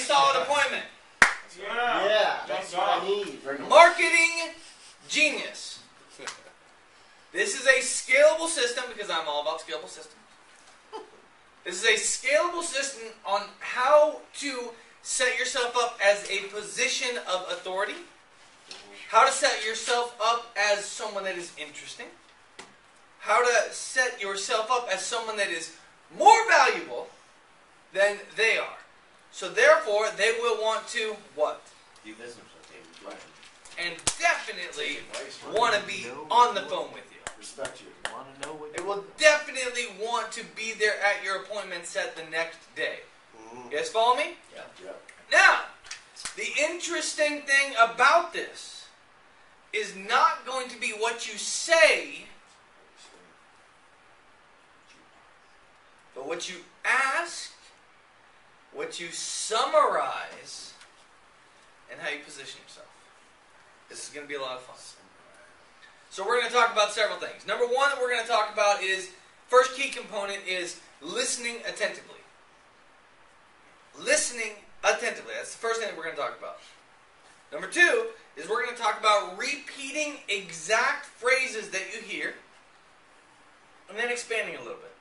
solid appointment. Yeah, that's what I need. Marketing genius. This is a scalable system because I'm all about scalable systems. This is a scalable system on how to set yourself up as a position of authority. How to set yourself up as someone that is interesting. How to set yourself up as someone that is more valuable than they are. So therefore, they will want to what? Do business with you. Right. And definitely want to be on the phone with you. Respect you. Want to know what They will definitely want to be there at your appointment set the next day. You guys follow me? Yeah. Now, the interesting thing about this is not going to be what you say, but what you ask, what you summarize, and how you position yourself. This is going to be a lot of fun. So we're going to talk about several things. Number one that we're going to talk about is, first key component is listening attentively. Listening attentively. That's the first thing that we're going to talk about. Number two is we're going to talk about repeating exact phrases that you hear, and then expanding a little bit.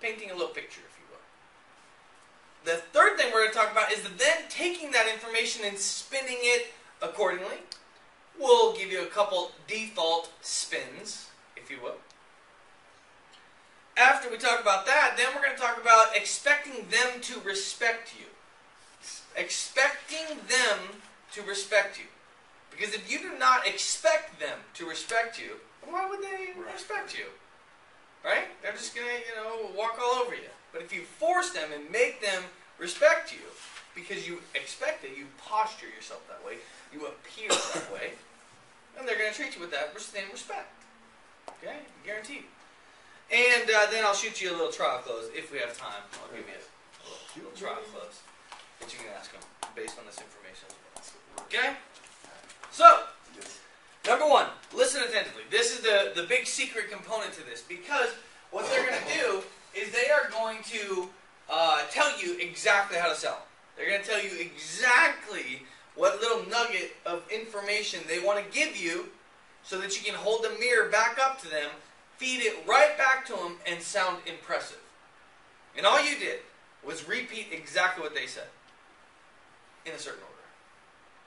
Painting a little picture, if you will. The third thing we're going to talk about is then taking that information and spinning it accordingly. We'll give you a couple default spins, if you will. After we talk about that, then we're going to talk about expecting them to respect you. Expecting them to respect you. Because if you do not expect them to respect you, why would they respect you? Right? They're just going to, walk all over you. But if you force them and make them respect you, because you expect it, you posture yourself that way, you appear that way, and they're going to treat you with that same respect. Okay? Guaranteed. And then I'll shoot you a little trial close. If we have time, I'll give you a little trial close that you can ask them based on this information as well. Okay? So, number one, listen attentively. This is the big secret component to this, because what they're going to do is they are going to tell you exactly how to sell. They're going to tell you exactly what little nugget of information they want to give you so that you can hold the mirror back up to them, feed it right back to them, and sound impressive. And all you did was repeat exactly what they said in a certain order,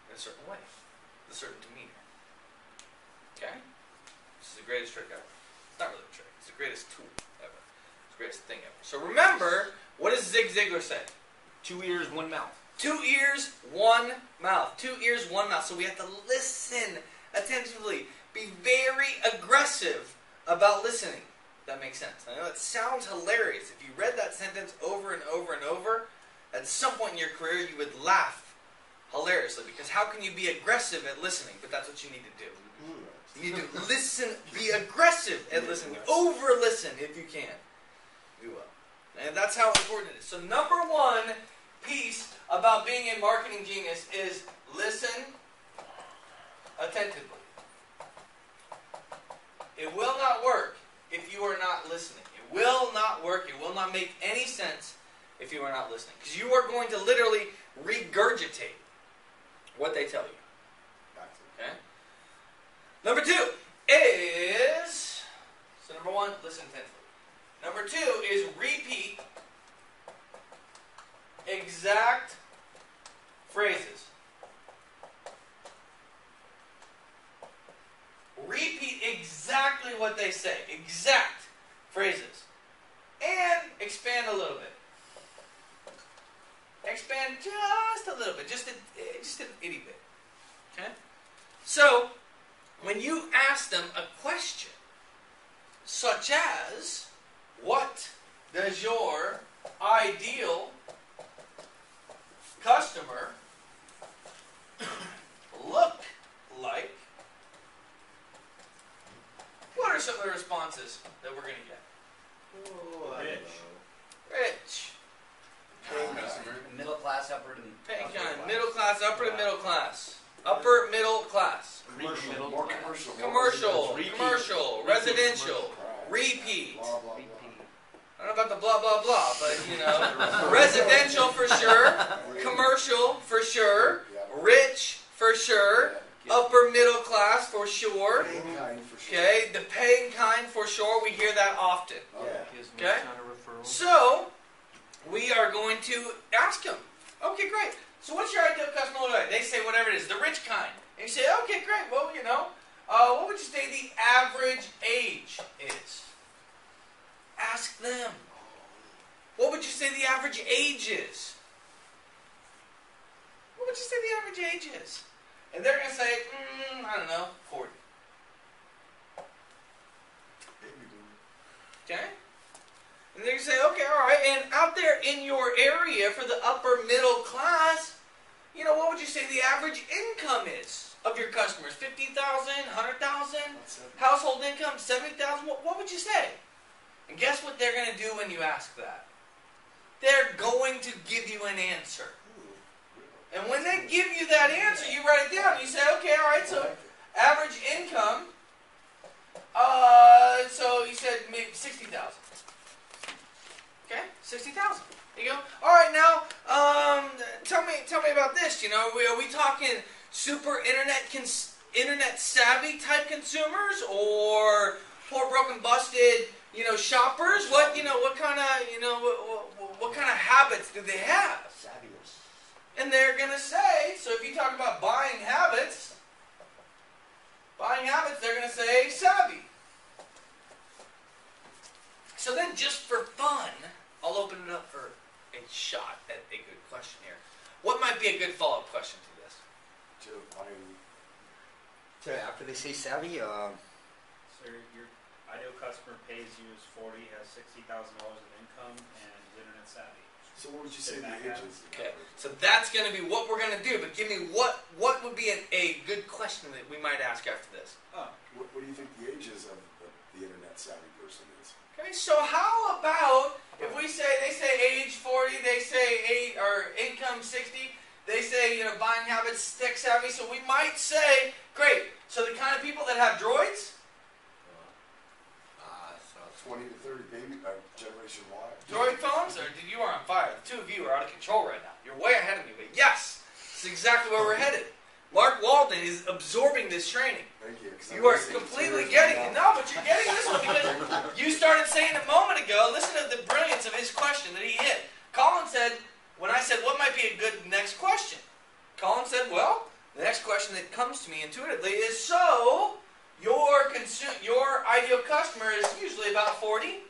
in a certain way, with a certain demeanor. Okay? This is the greatest trick ever. It's not really a trick. It's the greatest tool ever. It's the greatest thing ever. So remember, what does Zig Ziglar say? 2 ears, 1 mouth. 2 ears, 1 mouth. 2 ears, 1 mouth. So we have to listen attentively. Be very aggressive about listening. That makes sense. I know it sounds hilarious. If you read that sentence over and over and over, at some point in your career you would laugh hilariously, because how can you be aggressive at listening? But that's what you need to do. You need to listen, be aggressive at listening. Over-listen if you can. You will. And that's how important it is. So number one piece about being a marketing genius is listen attentively. It will not work if you are not listening. It will not work. It will not make any sense if you are not listening. Because you are going to literally regurgitate what they tell you. Okay? Number two is, so number one, listen attentively. Number two is repeat exact phrases. Repeat exactly what they say. Exact phrases. And expand a little bit. Expand just a little bit. Just an itty bit. Okay? So, when you ask them a question, such as, what does your ideal customer look like? What are some of the responses that we're going to get? Oh, I don't know. Rich. Middle class, upper to Pink eye, middle class, upper to middle class. Upper middle class. Commercial, more commercial. Commercial, residential, repeat. Blah, blah, blah. I don't know about the blah, blah, blah, but, residential for sure, commercial commercial for sure. Yeah. Rich for sure. Yeah. Upper middle class for sure. Paying kind for sure. Okay, the paying kind for sure. We hear that often. Oh, yeah. Okay. So we are going to ask them. Okay, great. So what's your ideal customer look like? They say whatever it is, the rich kind. And you say, okay, great. Well, you know, what would you say the average age is? Ask them. What would you say the average age is? What would you say the average age is? And they're going to say, I don't know, 40. Baby boomer. Okay? And they're going to say, okay, all right. And out there in your area for the upper middle class, you know, what would you say the average income is of your customers? 50,000, 100,000? That's it. Household income, 70,000? What would you say? And guess what they're going to do when you ask that? They're going to give you an answer. And when they give you that answer, you write it down. You say, okay, all right, so average income, so you said maybe 60,000. Okay, 60,000. There you go. All right, now, tell me about this. You know, are we talking super internet savvy type consumers, or poor, broken, busted, you know, shoppers? What kind of habits do they have? Savviness. And they're going to say, so if you talk about buying habits, they're going to say savvy. So then just for fun, I'll open it up for a shot at a good question here. What might be a good follow-up question to this? So after they say savvy, So your ideal customer pays you is 40, has $60,000 of income, and is internet savvy. So what would you say the age is? Okay, so that's going to be what we're going to do. But give me what would be a good question that we might ask after this. What do you think the age is of the internet savvy person is? Okay, so how about if they say age 40, they say income 60, they say, you know, buying habits tech savvy. So we might say, great. So the kind of people that have droids. 20 to 30 baby Generation Y. Droid phones? You are on fire. The two of you are out of control right now. You're way ahead of me, but yes, this is exactly where we're headed. Mark Walden is absorbing this training. Thank you. You are completely getting it. No, but you're getting this one because you started saying a moment ago, listen to the brilliance of his question that he hit. Colin said, when I said, what might be a good next question? Colin said, well, the next question that comes to me intuitively is, so your ideal customer is usually about 40,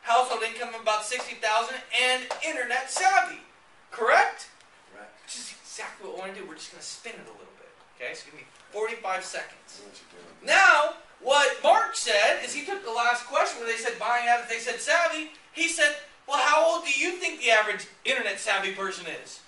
household income about 60,000, and internet savvy. Correct? Correct. Which is exactly what we're going to do. We're just going to spin it a little bit. Okay, so give me 45 seconds. Now, what Mark said is he took the last question where they said buying habits, they said savvy. He said, well, how old do you think the average internet savvy person is?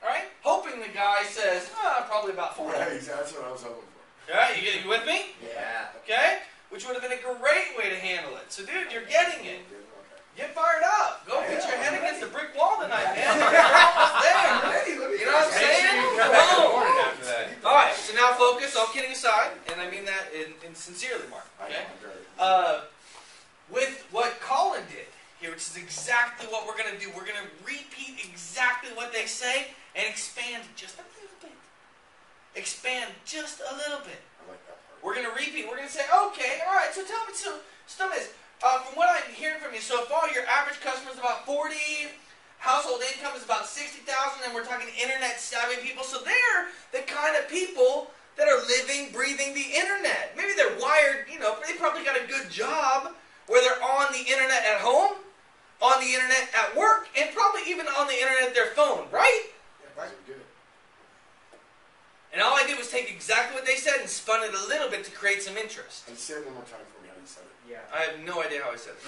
All right? Hoping the guy says, probably about 40. Right, that's what I was hoping for. All right, you with me? yeah. Okay? Which would have been a great way to handle it. So, dude, you're getting it. Okay. Get fired up. Go hit your head against the brick wall tonight, man. You're almost there. You know what I'm saying? Come on. All right, so now focus, all kidding aside, and I mean that in sincerely, Mark. Okay? With what Colin did here, which is exactly what we're going to do. We're going to repeat exactly what they say and expand just a little bit. Expand just a little bit. I like that part. We're going to repeat. We're going to say, okay, all right, so tell me, from what I'm hearing from you so far, your average customer is about 40, household income is about 60,000, and we're talking internet savvy people. So they're the kind of people that are living, breathing the internet. Maybe they're wired, you know, they probably got a good job where they're on the internet at home, on the internet at work, and probably even on the internet at their phone, right? Yeah, right. Good. And all I did was take exactly what they said and spun it a little bit to create some interest. And say it one more time for me how you said it. Yeah. I have no idea how I said it.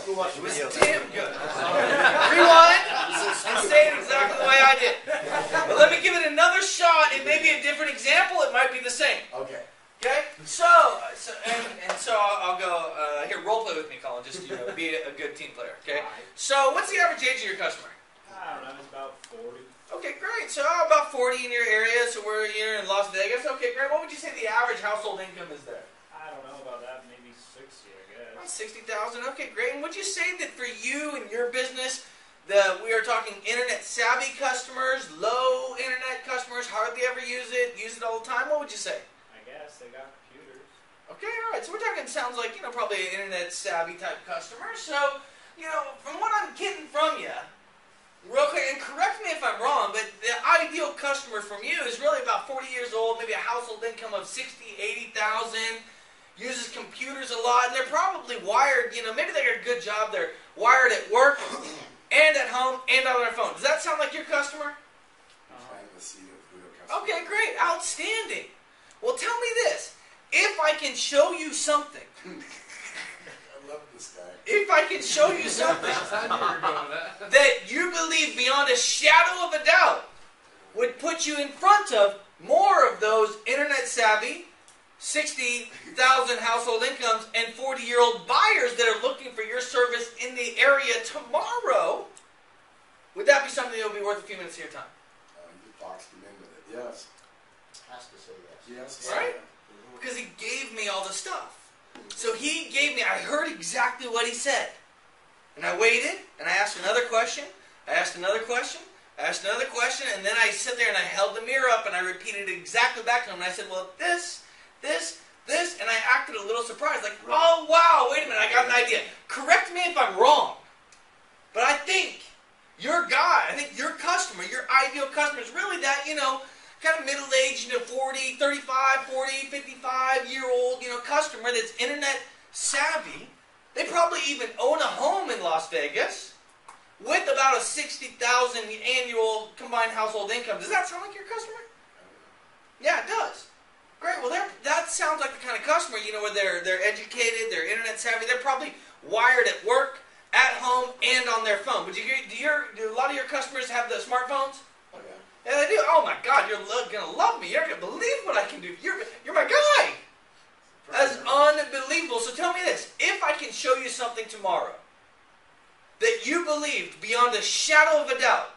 Who watched It the was video? damn good. Rewind and say it exactly the way I did. But let me give it another shot. It may be a different example. It might be the same. Okay. Okay? So I'll go, here, role play with me, Colin. Just, you know, be a good team player. Okay? So what's the average age of your customer? I don't know, it's about 40. Okay, great. So about 40 in your area. So we're here in Las Vegas. Okay, great. What would you say the average household income is there? I don't know about that, maybe 60, I guess. 60,000. Okay, great. And would you say that for you and your business, we are talking internet savvy customers, low internet customers, hardly ever use it all the time? What would you say? I guess they got computers. Okay, all right. So we're talking, sounds like, probably an internet savvy type customer. So, from what I'm getting from you, real quick, and correct me if I'm wrong, but the ideal customer from you is really about 40 years old, maybe a household income of 60, 80,000, uses computers a lot, and they're probably wired, maybe they got a good job, they're wired at work and at home and on their phone. Does that sound like your customer? Trying to see who their customer Okay, great. Outstanding. Well, tell me this. If I can show you something, I love this guy. if I can show you something that you believe beyond a shadow of a doubt would put you in front of more of those internet savvy, 60,000 household incomes and 40-year-old buyers that are looking for your service in the area tomorrow, would that be something that would be worth a few minutes of your time? You boxed him in with it. Yes. Has to say yes. Yes. Right? Because he gave me all the stuff. So he gave me, I heard exactly what he said. And I waited, and I asked another question, I asked another question, I asked another question, and then I sat there and I held the mirror up and I repeated it exactly back to him. And I said, well, this, and I acted a little surprised, like, oh, wow, wait a minute, I got an idea. Correct me if I'm wrong, but I think your guy, I think your customer, your ideal customer is really that, kind of middle-aged, 40, 35, 40, 55-year-old, customer that's internet savvy. They probably even own a home in Las Vegas with about a 60,000 annual combined household income. Does that sound like your customer? Yeah, it does. Great. Well, that sounds like the kind of customer, where they're educated, they're internet savvy, they're probably wired at work, at home, and on their phone. But do a lot of your customers have the smartphones? Oh, yeah. Yeah, they do. Oh my God, you're gonna love me. You're not gonna believe what I can do. You're my guy. That's unbelievable. So tell me this: if I can show you something tomorrow that you believed beyond a shadow of a doubt,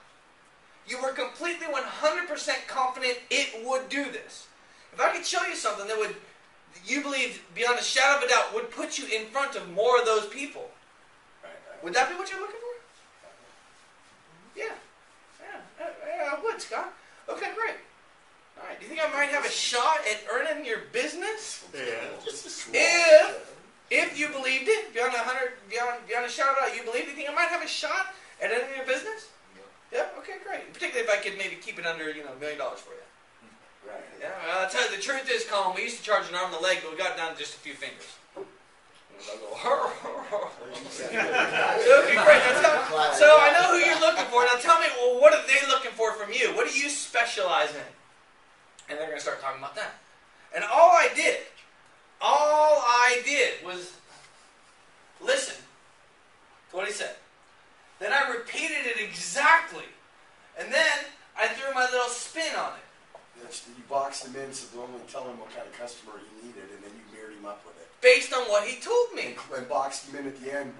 you were completely 100% confident it would do this. If I could show you something that you believed beyond a shadow of a doubt would put you in front of more of those people, Right. would that be what you're looking for? Yeah. Yeah, I would, Scott. Okay, great. All right. Do you think I might have a shot at earning your business? Yeah. Just a small. If you believed it, beyond a shadow of a doubt, you believed it, you think I might have a shot at earning your business? Yeah. Okay, great. Particularly if I could maybe keep it under, $1 million for you. Right. Yeah. Well, I'll tell you, the truth is, Colin, we used to charge an arm and a leg, but we got down to just a few fingers. Okay, great. So I know who you're looking for. Now tell me, well, what are they looking for from you? What do you specialize in? And they're going to start talking about that. And all I did was listen to what he said. Then I repeated it exactly. And then I threw my little spin on it. You boxed him in, so don't only tell him what kind of customer he needed, and then you mirrored him up with it. Based on what he told me. And boxed him in at the end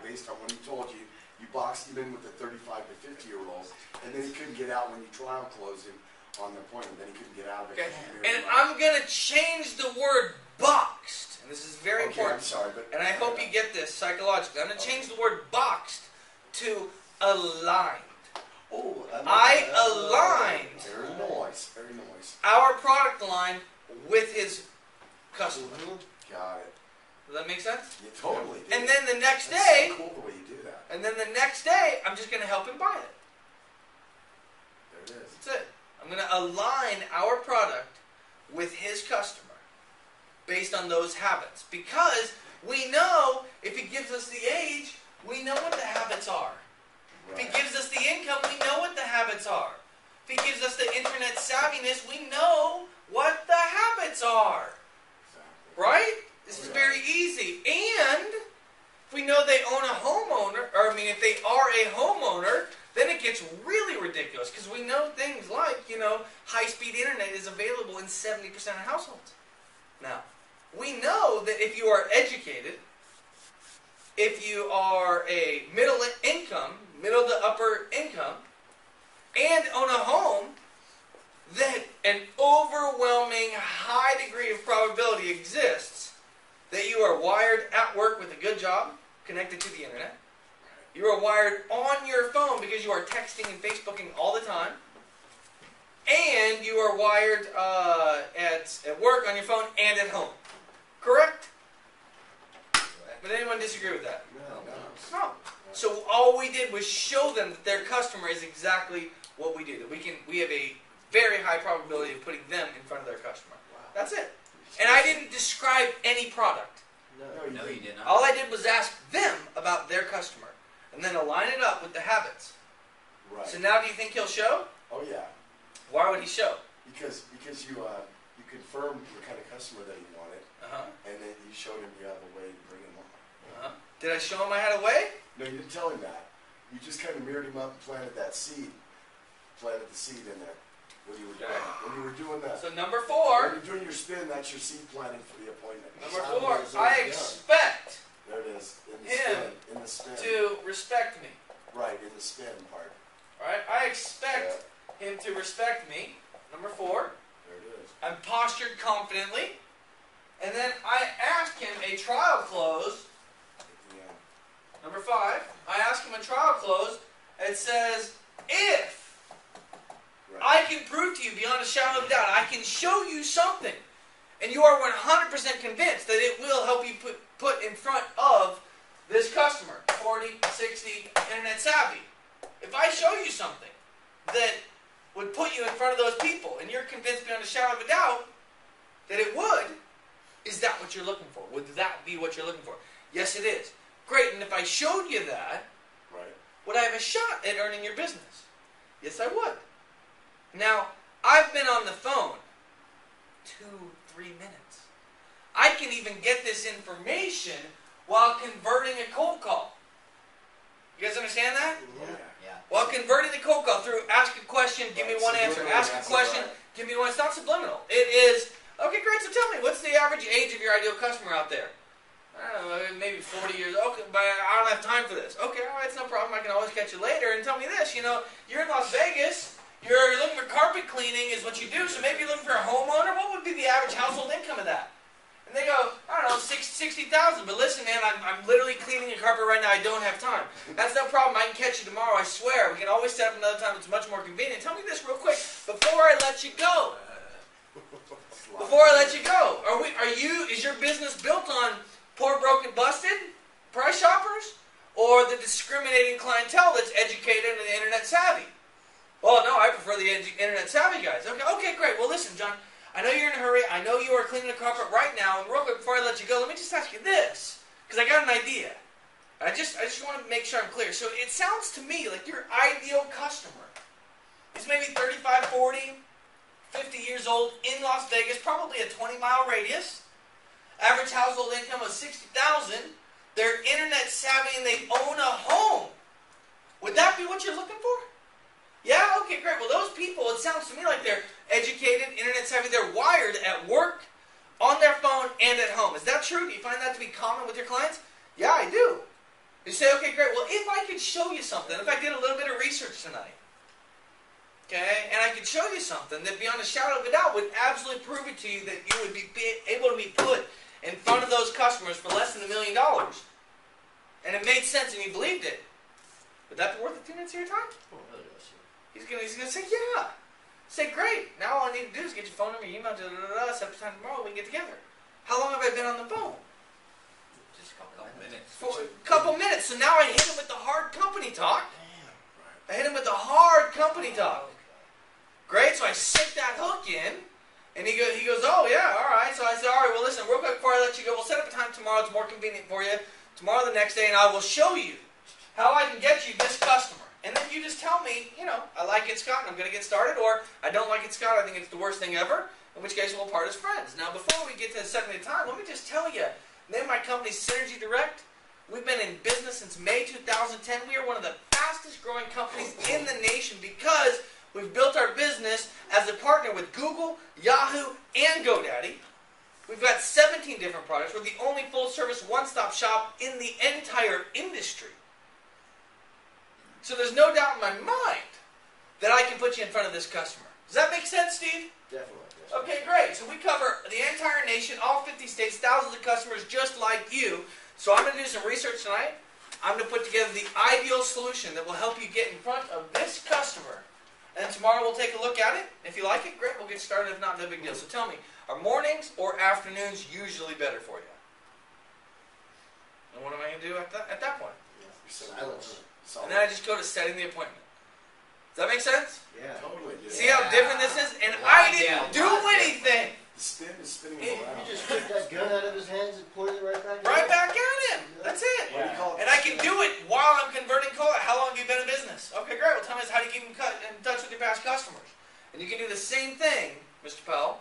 based on what he told you. You boxed him in with the 35 to 50-year-old, and then he couldn't get out when you trial closed him on the appointment. Then he couldn't get out of it. Okay. And I'm going to change the word boxed. And this is very important. I'm sorry, but... And I hope you get this psychologically. I'm going to change the word boxed to aligned. Oh, I aligned Very nice. Very nice. our product line with his customer. Got it. Does that make sense? You totally did. And then the next That's day, so cool the way you do that. and then the next day, I'm just going to help him buy it. There it is. That's it. I'm going to align our product with his customer based on those habits. Because we know if he gives us the age, we know what the habits are. If he gives us the income, we know what the habits are. If he gives us the internet savviness, we know what the habits are. Exactly. Right? This is very easy. And if we know they own a homeowner, if they are a homeowner, then it gets really ridiculous because we know things like, high-speed internet is available in 70% of households. Now, we know that if you are educated, if you are a middle to upper income, and own a home, that an overwhelming high degree of probability exists that you are wired at work with a good job, connected to the internet, You are wired on your phone because you are texting and Facebooking all the time. And you are wired at work on your phone and at home. Correct? Would anyone disagree with that? No. No. So all we did was show them that their customer is exactly what we do. That we have a very high probability of putting them in front of their customer. Wow. That's it. And I didn't describe any product. No, you did not. All I did was ask them about their customer. And then align it up with the habits. Right. So now do you think he'll show? Oh yeah. Why would he show? Because you confirmed the kind of customer that he wanted, Uh-huh. and then you showed him you have a way to bring him on. Uh-huh. Did I show him I had a way? No, you didn't tell him that. You just kind of mirrored him up and planted that seed. Planted the seed in there. When you were doing that. So number When 4. you're doing your spin, that's your seed planting for the appointment. Number That's how 4. it is I done. expect There it is. In the him spin. In the spin. to respect me. Right, in the spin part. Alright? I expect him to respect me. Number 4. There it is. I'm postured confidently. And then I ask him a trial close. At the end. Number 5. I ask him a trial close. And it says, if Right. I can prove to you beyond a shadow of a doubt, I can show you something, and you are 100% convinced that it will help you put in front of this customer, 40, 60, internet savvy. If I show you something that would put you in front of those people, and you're convinced beyond a shadow of a doubt that it would, is that what you're looking for? Would that be what you're looking for? Yes, it is. Great, and if I showed you that, Right. would I have a shot at earning your business? Yes, I would. Now, I've been on the phone 2-3 minutes. I can even get this information while converting a cold call. You guys understand that? Yeah. Yeah. While converting the cold call through ask a question, give me one answer. Subliminal, Ask a that's question, right. give me one. It's not subliminal. It is, okay, great, so tell me, what's the average age of your ideal customer out there? I don't know, maybe 40 years. Okay, but I don't have time for this. Okay, all right, it's no problem. I can always catch you later. And tell me this, you're in Las Vegas. You're looking for carpet cleaning is what you do, so maybe you're looking for a homeowner. What would be the average household income of that? And they go, I don't know, 60,000. But listen, man, I'm literally cleaning a carpet right now. I don't have time. That's no problem. I can catch you tomorrow. I swear. We can always set up another time that's much more convenient. Tell me this real quick before I let you go. Before I let you go, is your business built on poor, broke, and busted price shoppers, or the discriminating clientele that's educated and internet savvy? Well, no, I prefer the internet savvy guys. Okay, great. Well, listen, John, I know you're in a hurry. I know you are cleaning the carpet right now. And real quick, before I let you go, let me just ask you this, because I got an idea. I just want to make sure I'm clear. So it sounds to me like your ideal customer is maybe 35, 40, 50 years old in Las Vegas, probably a 20-mile radius. Average household income of $60,000. They're internet savvy and they own a home. Would that be what you're looking for? Yeah? Okay, great. Well, those people, it sounds to me like they're educated, internet savvy. They're wired at work, on their phone, and at home. Is that true? Do you find that to be common with your clients? Yeah, I do. You say, okay, great. Well, if I could show you something, if I did a little bit of research tonight, okay, and I could show you something that beyond a shadow of a doubt would absolutely prove it to you that you would be able to be put in front of those customers for less than $1 million, and it made sense and you believed it, would that be worth the 2 minutes of your time? Oh, really does. He's gonna say, yeah. Say, great. Now all I need to do is get your phone number, your email, set up time tomorrow, we can get together. How long have I been on the phone? Just a couple minutes. For a couple minutes. So now I hit him with the hard company talk. Damn. I hit him with the hard company talk. Great, so I sink that hook in, and he goes, oh yeah, all right. So I said, all right, well listen, real quick before I let you go, we'll set up a time tomorrow. It's more convenient for you. Tomorrow, the next day, and I will show you how I can get you this customer. And then you just tell me, I like it, Scott, and I'm going to get started, or I don't like it, Scott, I think it's the worst thing ever, in which case we'll part as friends. Now, before we get to setting the time, let me just tell you, name my company Synergy Direct. We've been in business since May 2010. We are one of the fastest growing companies in the nation because we've built our business as a partner with Google, Yahoo, and GoDaddy. We've got 17 different products. We're the only full-service one-stop shop in the entire industry. So there's no doubt in my mind that I can put you in front of this customer. Does that make sense, Steve? Definitely. Yes. Okay, great. So we cover the entire nation, all 50 states, thousands of customers just like you. So I'm going to do some research tonight. I'm going to put together the ideal solution that will help you get in front of this customer. And tomorrow we'll take a look at it. If you like it, great, we'll get started. If not, no big deal. So tell me, are mornings or afternoons usually better for you? And what am I going to do at that point? Silence. And then I just go to setting the appointment. Does that make sense? Yeah. Totally. Yeah. See how different this is? And I didn't do anything. The spin is spinning Hey, him around. You just took that gun out of his hands and pointed it right back at Right him. back at him. That's it. What do you call it? And I can do it while I'm converting calls. How long have you been in business? Okay, great. Well, tell me how do you keep in touch with your past customers? And you can do the same thing, Mr. Powell,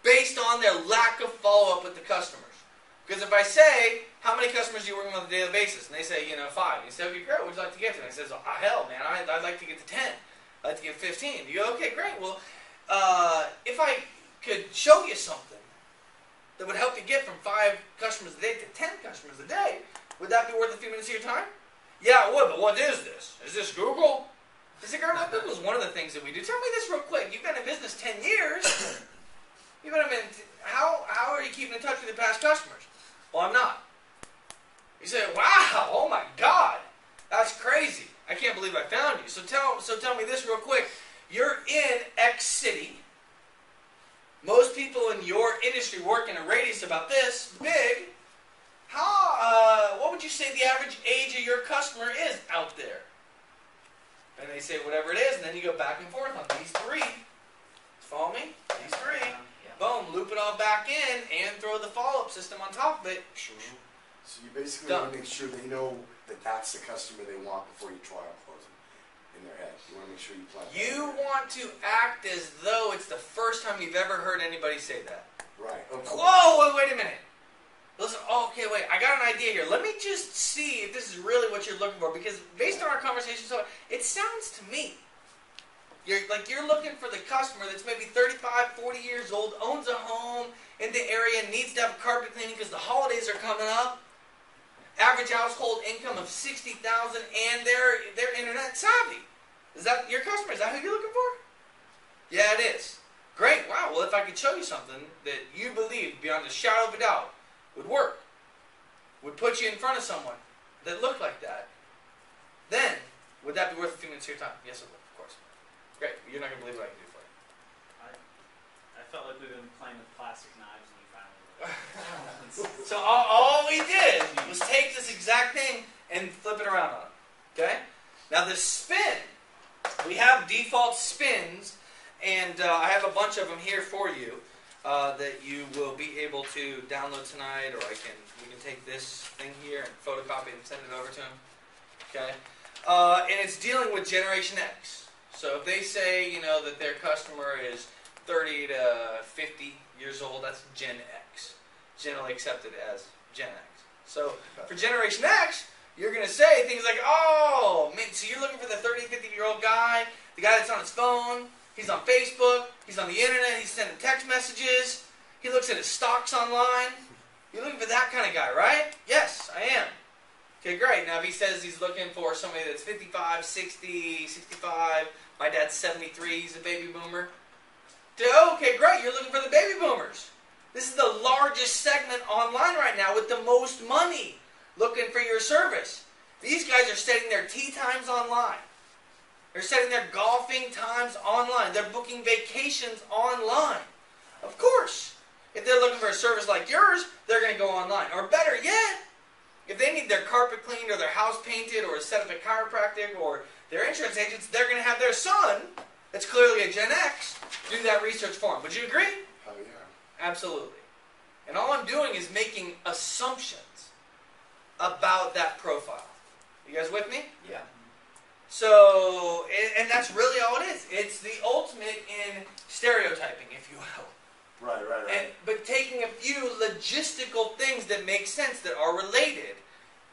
based on their lack of follow-up with the customers. Because if I say, how many customers do you work with on a daily basis? And they say, 5. And you say, okay, great. What would you like to get to? And I says, hell, man, I'd like to get to 10. I'd like to get 15. You go, okay, great. Well, if I could show you something that would help you get from 5 customers a day to 10 customers a day, would that be worth a few minutes of your time? Yeah, it would, but what is this? Is this Google? Is it Google? Google is one of the things that we do. Tell me this real quick. You've been in business 10 years. How are you keeping in touch with your past customers? Well, I'm not. You say, wow, oh my God, that's crazy. I can't believe I found you. So tell me this real quick. You're in X city. Most people in your industry work in a radius about this big. What would you say the average age of your customer is out there? And they say whatever it is, and then you go back and forth on these 3. Follow me? These 3. Yeah. Boom, loop it all back in, and throw the follow-up system on top of it. So you basically Done. want to make sure they know that that's the customer they want before you try and close them in their head. You want to make sure you plan. You want to act as though it's the first time you've ever heard anybody say that. Right. Okay. Whoa, wait a minute. Listen, okay, wait, I got an idea here. Let me just see if this is really what you're looking for, because based on our conversation so far, it sounds to me you're looking for the customer that's maybe 35, 40 years old, owns a home in the area, needs to have carpet cleaning because the holidays are coming up. Average household income of $60,000, and they're internet savvy. Is that your customer? Is that who you're looking for? Yeah, it is. Great. Wow. Well, if I could show you something that you believe beyond a shadow of a doubt would work, would put you in front of someone that looked like that, then would that be worth a few minutes of your time? Yes, it would, of course. Great. You're not going to believe what I can do for you. I felt like we've been playing with plastic knives and you finally. So all we did was take this exact thing and flip it around on it. Okay? Now the spin, we have default spins, and I have a bunch of them here for you that you will be able to download tonight, or we can take this thing here and photocopy and send it over to them. Okay? And it's dealing with Generation X. So if they say, that their customer is 30 to 50 years old, that's Gen X. Generally accepted as Gen X. So for Generation X, you're going to say things like, oh, man, so you're looking for the 30, 50-year-old guy, the guy that's on his phone, he's on Facebook, he's on the internet, he's sending text messages, he looks at his stocks online. You're looking for that kind of guy, right? Yes, I am. Okay, great. Now if he says he's looking for somebody that's 55, 60, 65, my dad's 73, he's a baby boomer. Okay, great, you're looking for the baby boomers. This is the largest segment online right now with the most money looking for your service. These guys are setting their tea times online. They're setting their golfing times online. They're booking vacations online. Of course, if they're looking for a service like yours, they're going to go online. Or better yet, if they need their carpet cleaned or their house painted or set up a chiropractic or their insurance agents, they're going to have their son, that's clearly a Gen X, do that research for them. Would you agree? Hell yeah. Absolutely. And all I'm doing is making assumptions about that profile. You guys with me? Yeah. So, and that's really all it is. It's the ultimate in stereotyping, if you will. Right. But taking a few logistical things that make sense, that are related.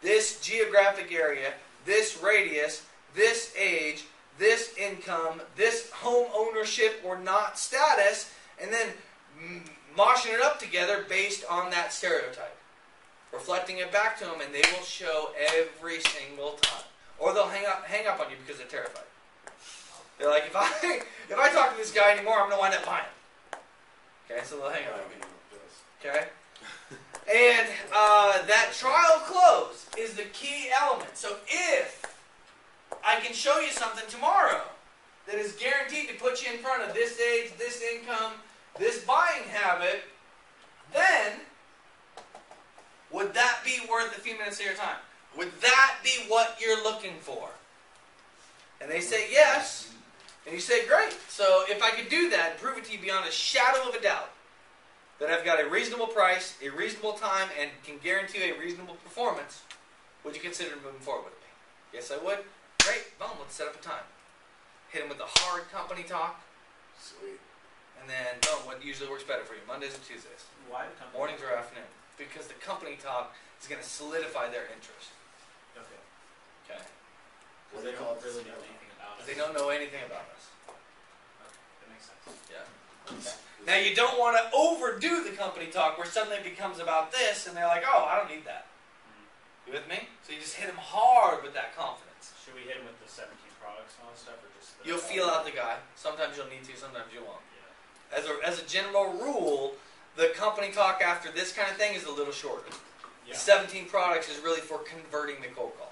This geographic area, this radius, this age, this income, this home ownership or not status, and then moshing it up together based on that stereotype. Reflecting it back to them, and they will show every single time. Or they'll hang up on you because they're terrified. They're like, if I talk to this guy anymore, I'm going to wind up buying. Okay, so they'll hang up on me. Okay? And that trial close is the key element. So if I can show you something tomorrow that is guaranteed to put you in front of this age, this income, this buying habit, then would that be worth a few minutes of your time? Would that be what you're looking for? And they say yes. And you say, great. So if I could do that, prove it to you beyond a shadow of a doubt, that I've got a reasonable price, a reasonable time, and can guarantee a reasonable performance, would you consider moving forward with me? Yes, I would. Great. Boom. Let's set up a time. Hit them with the hard company talk. Sweet. And then, boom, what usually works better for you? Mondays or Tuesdays? Why the company? Mornings or afternoon? Because the company talk is going to solidify their interest. Okay. Okay? Because they don't really know anything about it. They don't know anything about us. Okay, that makes sense. Yeah. Okay. Now, you don't want to overdo the company talk where suddenly it becomes about this, and they're like, oh, I don't need that. You with me? So you just hit them hard with that confidence. Should we hit them with the 17 products and all that stuff, or just the... You'll feel out the guy. Sometimes you'll need to, sometimes you won't. Yeah. As a general rule, the company talk after this kind of thing is a little shorter. Yeah. The 17 products is really for converting the cold call.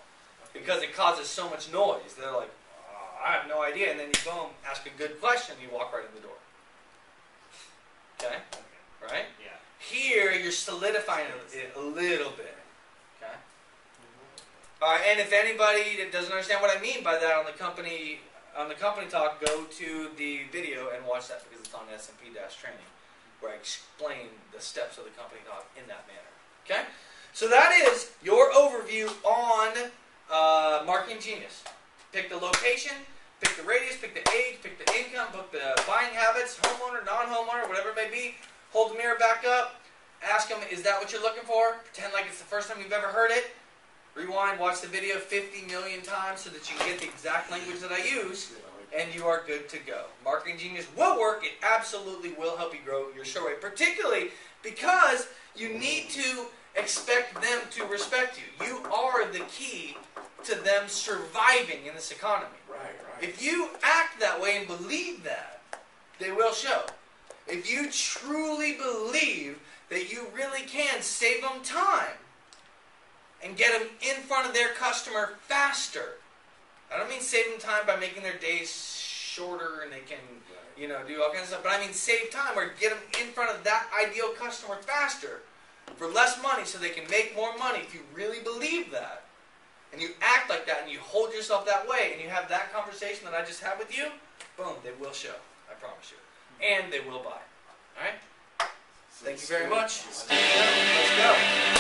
Okay. Because it causes so much noise. They're like, oh, I have no idea. And then you boom, ask a good question, you walk right in the door. Okay? Okay. Right? Yeah. Here, you're solidifying it a little bit. Okay? All right, and if anybody that doesn't understand what I mean by that on the company talk, go to the video and watch that because it's on SMP-training, where I explain the steps of the company talk in that manner. Okay? So that is your overview on Marketing Genius. Pick the location, pick the radius, pick the age, pick the income, pick the buying habits, homeowner, non-homeowner, whatever it may be. Hold the mirror back up. Ask them, is that what you're looking for? Pretend like it's the first time you've ever heard it. Rewind, watch the video 50 million times so that you can get the exact language that I use, and you are good to go. Marketing Genius will work. It absolutely will help you grow your show rate, particularly because you need to expect them to respect you. You are the key to them surviving in this economy. Right, right. If you act that way and believe that, they will show. If you truly believe that you really can save them time and get them in front of their customer faster. I don't mean save them time by making their days shorter and they can, do all kinds of stuff. But I mean save time or get them in front of that ideal customer faster for less money so they can make more money. If you really believe that and you act like that and you hold yourself that way and you have that conversation that I just had with you, boom, they will show. I promise you. And they will buy. All right? Thank you very much. Let's go.